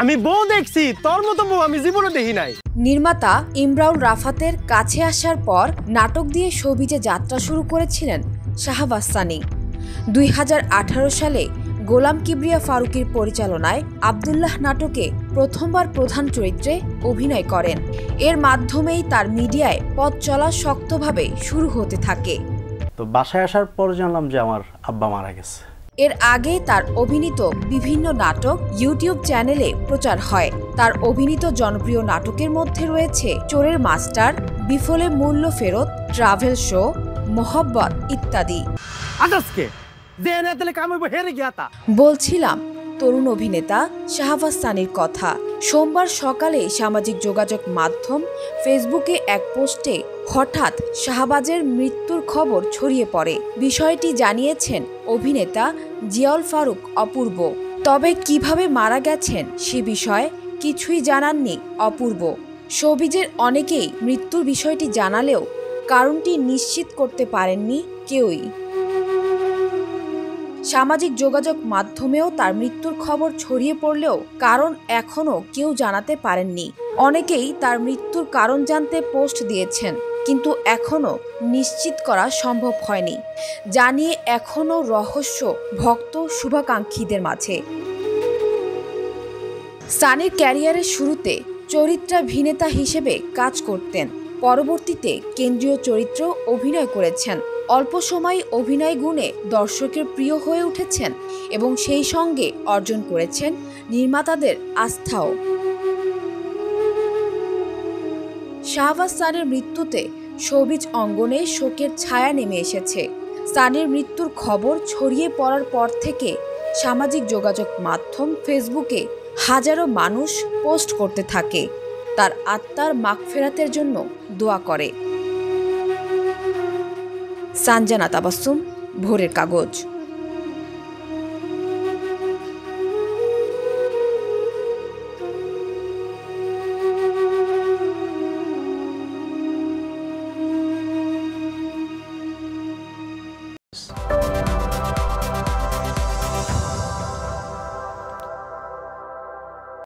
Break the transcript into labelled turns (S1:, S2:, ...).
S1: আমি বউ দেখছি, তোর মতো বউ আমি জীবনে দেখি নাই।
S2: নির্মাতা ইমরাউল রাফাতের কাছে আসার পর নাটক দিয়ে শোবিজে যাত্রা শুরু করেছিলেন শাহবাজ সানি। 2018 সালে গোলাম কিবরিয়া ফারুকীর পরিচালনায় আব্দুল্লাহ নাটকে প্রথমবার প্রধান চরিত্রে অভিনয় করেন। এর মাধ্যমেই তার মিডিয়ায় পথ চলা শক্তভাবে শুরু হতে থাকে।
S3: তো বাসায় আসার পর জানলাম যে আমার আব্বা মারা গেছে।
S2: এর আগে তার অভিনীত বিভিন্ন নাটক ইউটিউব চ্যানেলে প্রচার হয়। তার অভিনীত জনপ্রিয় নাটকের মধ্যে রয়েছে চোরের মাস্টার, বিফলে মূল্য ফেরত, ট্রাভেল শো, মোহব্বত ইত্যাদি। বলছিলাম তরুণ অভিনেতা শাহবাজ সানির কথা। সোমবার সকালে সামাজিক যোগাযোগ মাধ্যম ফেসবুকে এক পোস্টে হঠাৎ শাহবাজের মৃত্যুর খবর ছড়িয়ে পড়ে। বিষয়টি জানিয়েছেন অভিনেতা জিয়াউল ফারুক অপূর্ব। তবে কিভাবে মারা গেছেন সে বিষয়ে কিছুই জানাননি অপূর্ব। শোবিজের অনেকেই মৃত্যুর বিষয়টি জানালেও কারণটি নিশ্চিত করতে পারেননি কেউই। সামাজিক যোগাযোগ মাধ্যমেও তার মৃত্যুর খবর ছড়িয়ে পড়লেও কারণ এখনও কেউ জানাতে পারেননি। অনেকেই তার মৃত্যুর কারণ জানতে পোস্ট দিয়েছেন, কিন্তু এখনও নিশ্চিত করা সম্ভব হয়নি। জানিয়ে এখনও রহস্য ভক্ত শুভাকাঙ্ক্ষীদের মাঝে। সানির ক্যারিয়ারের শুরুতে চরিত্রাভিনেতা হিসেবে কাজ করতেন। পরবর্তীতে কেন্দ্রীয় চরিত্র অভিনয় করেছেন। অল্প সময় অভিনয় গুণে দর্শকের প্রিয় হয়ে উঠেছেন এবং সেই সঙ্গে অর্জন করেছেন নির্মাতাদের আস্থাও। শাহবাজ সানির মৃত্যুতে শোবিজ অঙ্গনে শোকের ছায়া নেমে এসেছে। সানির মৃত্যুর খবর ছড়িয়ে পড়ার পর থেকে সামাজিক যোগাযোগ মাধ্যম ফেসবুকে হাজারো মানুষ পোস্ট করতে থাকে, তার আত্মার মাগফিরাতের জন্য দোয়া করে। সানজানা তাবাসসুম, ভোরের কাগজ।